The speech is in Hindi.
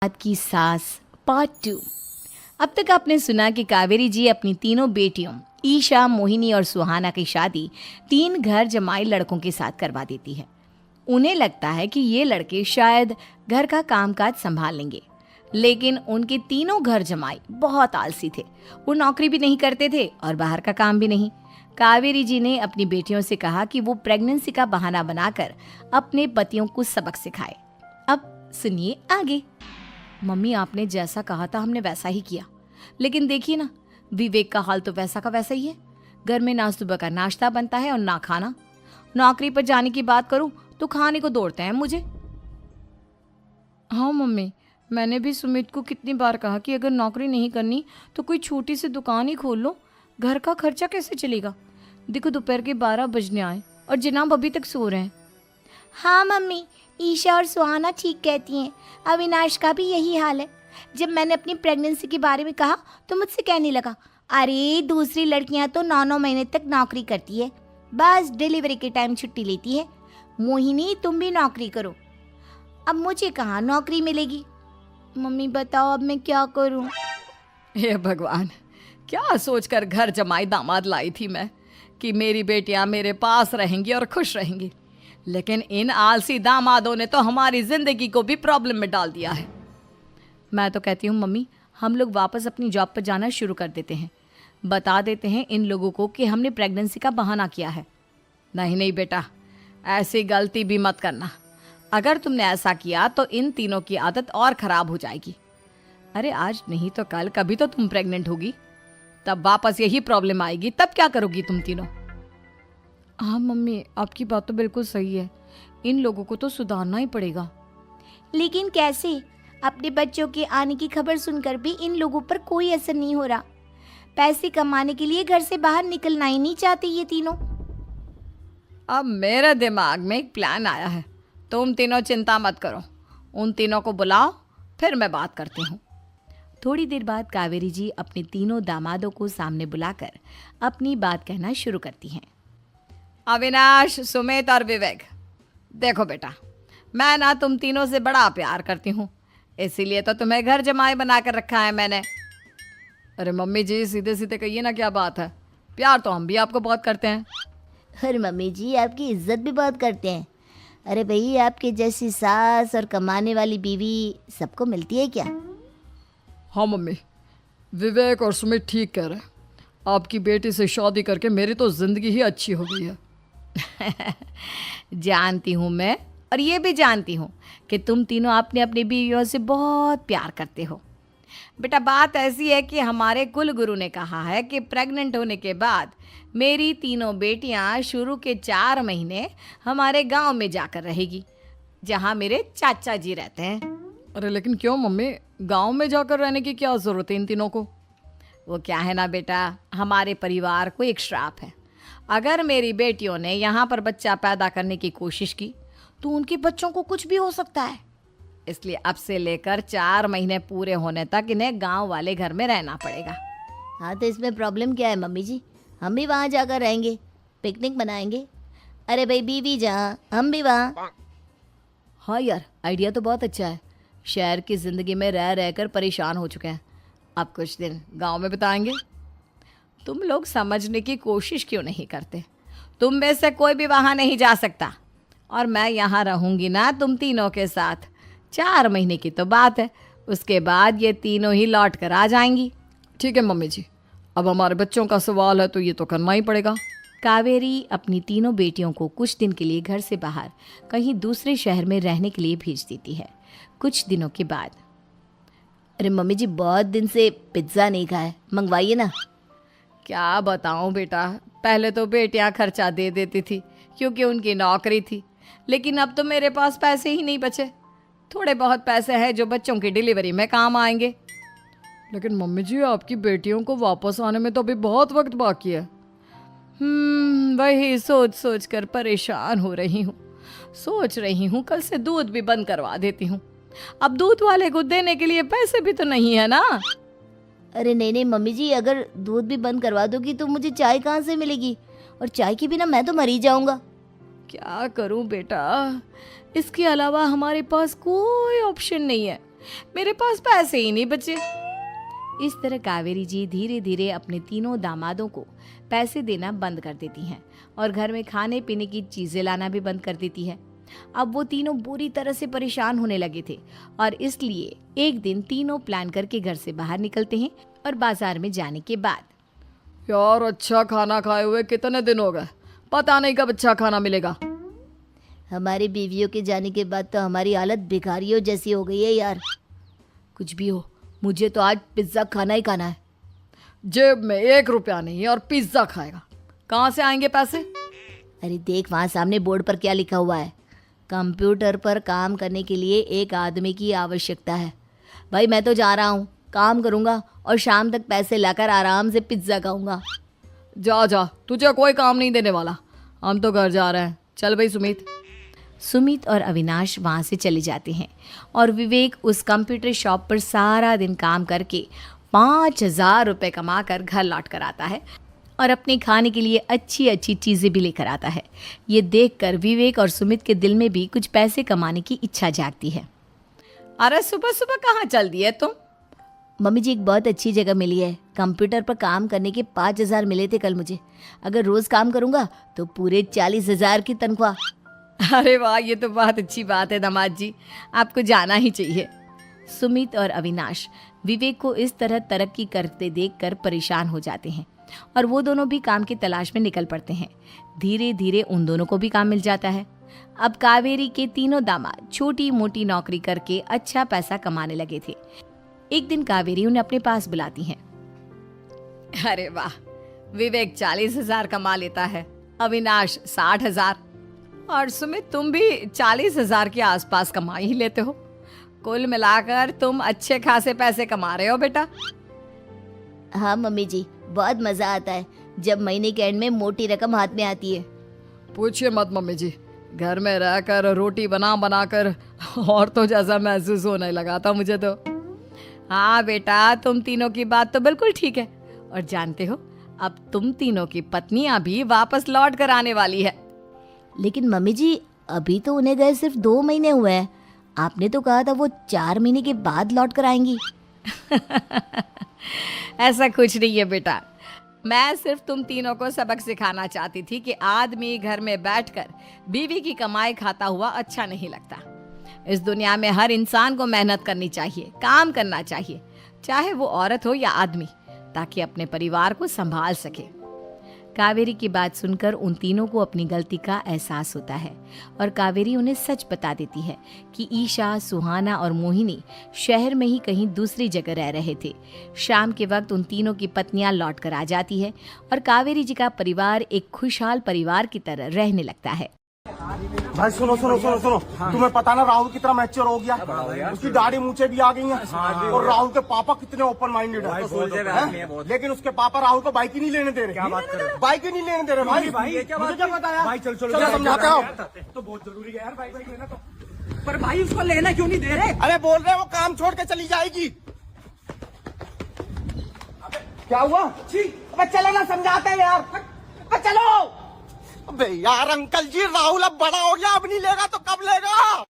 आज की सास पार्ट 2। अब तक आपने सुना कि कावेरी जी अपनी तीनों बेटियों ईशा, मोहिनी और सुहाना की शादी 3 घर जमाई लड़कों के साथ करवा देती है। उन्हें लगता है कि ये लड़के शायद घर का कामकाज संभाल लेंगे, लेकिन उनके तीनों घर जमाई बहुत आलसी थे। वो नौकरी भी नहीं करते थे और बाहर का काम भी नहीं। कावेरी जी ने अपनी बेटियों से कहा कि वो प्रेगनेंसी का बहाना बनाकर अपने पतियों को सबक सिखाए। अब सुनिए आगे। मम्मी, आपने जैसा कहा था हमने वैसा ही किया, लेकिन देखिए ना, विवेक का हाल तो वैसा का वैसा ही है। घर में ना सुबह का नाश्ता बनता है और ना खाना। नौकरी पर जाने की बात करूं तो खाने को दौड़ते हैं मुझे। हाँ मम्मी, मैंने भी सुमित को कितनी बार कहा कि अगर नौकरी नहीं करनी तो कोई छोटी सी दुकान ही खोल लो। घर का खर्चा कैसे चलेगा? देखो दोपहर के 12 बजने आए और जनाब अभी तक सो रहे हैं। हाँ मम्मी, ईशा और सुहाना ठीक कहती हैं। अविनाश का भी यही हाल है। जब मैंने अपनी प्रेगनेंसी के बारे में कहा तो मुझसे कहने लगा, अरे दूसरी लड़कियां तो 9-9 महीने तक नौकरी करती है, बस डिलीवरी के टाइम छुट्टी लेती है। मोहिनी, तुम भी नौकरी करो। अब मुझे कहाँ नौकरी मिलेगी? मम्मी बताओ अब मैं क्या करूँ? हे भगवान, क्या सोचकर घर जमाई दामाद लाई थी मैं कि मेरी बेटियां मेरे पास रहेंगी और खुश रहेंगी, लेकिन इन आलसी दामादों ने तो हमारी जिंदगी को भी प्रॉब्लम में डाल दिया है। मैं तो कहती हूँ मम्मी, हम लोग वापस अपनी जॉब पर जाना शुरू कर देते हैं। बता देते हैं इन लोगों को कि हमने प्रेगनेंसी का बहाना किया है। नहीं नहीं बेटा, ऐसी गलती भी मत करना। अगर तुमने ऐसा किया तो इन तीनों की आदत और ख़राब हो जाएगी। अरे आज नहीं तो कल कभी तो तुम प्रेग्नेंट होगी, तब वापस यही प्रॉब्लम आएगी। तब क्या करोगी तुम तीनों? हाँ मम्मी, आपकी बात तो बिल्कुल सही है। इन लोगों को तो सुधारना ही पड़ेगा। लेकिन कैसे? अपने बच्चों के आने की खबर सुनकर भी इन लोगों पर कोई असर नहीं हो रहा। पैसे कमाने के लिए घर से बाहर निकलना ही नहीं चाहते ये तीनों। अब मेरे दिमाग में एक प्लान आया है। तुम तीनों चिंता मत करो, उन तीनों को बुलाओ, फिर मैं बात करती हूँ। थोड़ी देर बाद कावेरी जी अपने तीनों दामादों को सामने बुलाकर अपनी बात कहना शुरू करती हैं। अविनाश, सुमित और विवेक, देखो बेटा, मैं ना तुम तीनों से बड़ा प्यार करती हूँ, इसीलिए तो तुम्हें घर जमाई बना कर रखा है मैंने। अरे मम्मी जी, सीधे सीधे कहिए ना, क्या बात है? प्यार तो हम भी आपको बहुत करते हैं। अरे मम्मी जी, आपकी इज्जत भी बहुत करते हैं। अरे भाई, आपके जैसी सास और कमाने वाली बीवी सबको मिलती है क्या? हाँ मम्मी, विवेक और सुमित ठीक कह रहे हैं। आपकी बेटी से शादी करके मेरी तो ज़िंदगी ही अच्छी हो गई है। जानती हूँ मैं, और ये भी जानती हूँ कि तुम तीनों अपने अपनी बीवियों से बहुत प्यार करते हो। बेटा, बात ऐसी है कि हमारे कुल गुरु ने कहा है कि प्रेग्नेंट होने के बाद मेरी तीनों बेटियाँ शुरू के 4 महीने हमारे गांव में जाकर रहेगी, जहाँ मेरे चाचा जी रहते हैं। अरे लेकिन क्यों मम्मी, गांव में जाकर रहने की क्या ज़रूरत है इन तीनों को? वो क्या है ना बेटा, हमारे परिवार को एक श्राप है। अगर मेरी बेटियों ने यहाँ पर बच्चा पैदा करने की कोशिश की तो उनके बच्चों को कुछ भी हो सकता है। इसलिए अब से लेकर 4 महीने पूरे होने तक इन्हें गांव वाले घर में रहना पड़ेगा। हाँ तो इसमें प्रॉब्लम क्या है मम्मी जी? हम भी वहाँ जाकर रहेंगे, पिकनिक मनाएंगे। अरे भाई बीवी जहाँ, हम भी वहाँ। हाँ यार, आइडिया तो बहुत अच्छा है। शहर की ज़िंदगी में रह रहकर परेशान हो चुके हैं, अब कुछ दिन गांव में बिताएंगे। तुम लोग समझने की कोशिश क्यों नहीं करते? तुम में से कोई भी वहाँ नहीं जा सकता, और मैं यहाँ रहूँगी ना तुम तीनों के साथ। 4 महीने की तो बात है, उसके बाद ये तीनों ही लौट कर आ जाएंगी। ठीक है मम्मी जी, अब हमारे बच्चों का सवाल है तो ये तो करना ही पड़ेगा। कावेरी अपनी तीनों बेटियों को कुछ दिन के लिए घर से बाहर कहीं दूसरे शहर में रहने के लिए भेज देती है। कुछ दिनों के बाद, अरे मम्मी जी, बहुत दिन से पिज्ज़ा नहीं खाया, मंगवाइए ना। क्या बताऊं बेटा, पहले तो बेटियां खर्चा दे देती थी क्योंकि उनकी नौकरी थी, लेकिन अब तो मेरे पास पैसे ही नहीं बचे। थोड़े बहुत पैसे हैं जो बच्चों की डिलीवरी में काम आएंगे। लेकिन मम्मी जी, आपकी बेटियों को वापस आने में तो अभी बहुत वक्त बाकी है। वही सोच सोच कर परेशान हो रही हूँ। सोच रही हूँ कल से दूध भी बंद करवा देती हूँ। अब दूध वाले को देने के लिए पैसे भी तो नहीं है ना। अरे नहीं नहीं मम्मी जी, अगर दूध भी बंद करवा दोगी तो मुझे चाय कहाँ से मिलेगी? और चाय के बिना मैं तो मर ही जाऊंगा। क्या करूं बेटा, इसके अलावा हमारे पास कोई ऑप्शन नहीं है। मेरे पास पैसे ही नहीं बचे। इस तरह कावेरी जी धीरे धीरे अपने तीनों दामादों को पैसे देना बंद कर देती हैं और घर में खाने पीने की चीजें लाना भी बंद कर देती है। अब वो तीनों बुरी तरह से परेशान होने लगे थे और इसलिए एक दिन तीनों प्लान करके घर से बाहर निकलते हैं और बाजार में जाने के बाद यार अच्छा खाना खाए हुए कितने दिन हो गए, पता नहीं कब अच्छा खाना मिलेगा। हमारी बीवियों के जाने के बाद तो हमारी हालत भिखारियों जैसी हो गई है यार। कुछ भी हो, मुझे तो आज पिज्ज़ा खाना ही खाना है। जेब में 1 रुपया नहीं है और पिज्जा खाएगा, कहाँ से आएंगे पैसे? अरे देख वहाँ सामने बोर्ड पर क्या लिखा हुआ है, कंप्यूटर पर काम करने के लिए एक आदमी की आवश्यकता है। भाई मैं तो जा रहा हूँ, काम करूँगा और शाम तक पैसे लाकर आराम से पिज्ज़ा खाऊंगा। जा जा, तुझे कोई काम नहीं देने वाला, हम तो घर जा रहे हैं। चल भाई सुमित। सुमित और अविनाश वहाँ से चले जाते हैं और विवेक उस कंप्यूटर शॉप पर सारा दिन काम करके 5,000 रुपये कमा कर घर लौट कर आता है और अपने खाने के लिए अच्छी अच्छी चीज़ें भी लेकर आता है। ये देखकर विवेक और सुमित के दिल में भी कुछ पैसे कमाने की इच्छा जागती है। अरे सुबह सुबह कहाँ चल दिए तुम? मम्मी जी एक बहुत अच्छी जगह मिली है, कंप्यूटर पर काम करने के 5,000 मिले थे कल मुझे। अगर रोज़ काम करूँगा तो पूरे 40,000 की तनख्वाह। अरे वाह, ये तो बहुत अच्छी बात है दामाद जी, आपको जाना ही चाहिए। सुमित और अविनाश विवेक को इस तरह तरक्की करते देखकर परेशान हो जाते हैं और वो दोनों भी काम की तलाश में निकल पड़ते हैं। धीरे धीरे उन दोनों को भी काम मिल जाता है। अब कावेरी के तीनों दामाद छोटी मोटी नौकरी करके अच्छा पैसा कमाने लगे थे। एक दिन कावेरी उन्हें अपने पास बुलाती है। अरे वाह, विवेक 40,000 कमा लेता है, अविनाश 60,000 और सुमित तुम भी 40,000 के आसपास कमा ही लेते हो। कुल मिलाकर तुम अच्छे खासे पैसे कमा रहे हो बेटा। हाँ मम्मी जी, बहुत मज़ा आता है जब महीने के एंड में मोटी रकम हाथ में आती है। पूछिए मत मम्मी जी, घर में रहकर रोटी बना बना कर और तो जैसा महसूस होने लगा था मुझे तो। हाँ बेटा, तुम तीनों की बात तो बिल्कुल ठीक है और जानते हो अब तुम तीनों की पत्नियां भी वापस लौट कर आने वाली है। लेकिन मम्मी जी अभी तो उन्हें गए सिर्फ 2 महीने हुए हैं, आपने तो कहा था वो 4 महीने के बाद लौट कर आएंगी। ऐसा कुछ नहीं है बेटा, मैं सिर्फ तुम तीनों को सबक सिखाना चाहती थी कि आदमी घर में बैठकर बीवी की कमाई खाता हुआ अच्छा नहीं लगता। इस दुनिया में हर इंसान को मेहनत करनी चाहिए, काम करना चाहिए, चाहे वो औरत हो या आदमी, ताकि अपने परिवार को संभाल सके। कावेरी की बात सुनकर उन तीनों को अपनी गलती का एहसास होता है और कावेरी उन्हें सच बता देती है कि ईशा, सुहाना और मोहिनी शहर में ही कहीं दूसरी जगह रह रहे थे। शाम के वक्त उन तीनों की पत्नियां लौट कर आ जाती है और कावेरी जी का परिवार एक खुशहाल परिवार की तरह रहने लगता है। भाई सुनो सुनो सुनो सुनो, तुम्हें पता ना राहुल कितना मैच्योर हो गया, उसकी दाढ़ी मूछें भी आ गई हैं और राहुल के पापा कितने ओपन माइंडेड हैं। लेकिन उसके पापा राहुल को बाइक ही नहीं लेने दे रहे, बाइक ही नहीं लेने दे रहे। भाई मुझे क्या बताया, भाई चल चलो समझाते हो, तो बहुत जरूरी है यार बाइक लेना तो। पर भाई उसको लेना क्यों नहीं दे रहे? अरे बोल रहे वो काम छोड़ के चली जाएगी। क्या हुआ? अबे चलो ना, समझाते हैं यार, अबे चलो। अबे यार अंकल जी, राहुल अब बड़ा हो गया, अब नहीं लेगा तो कब लेगा?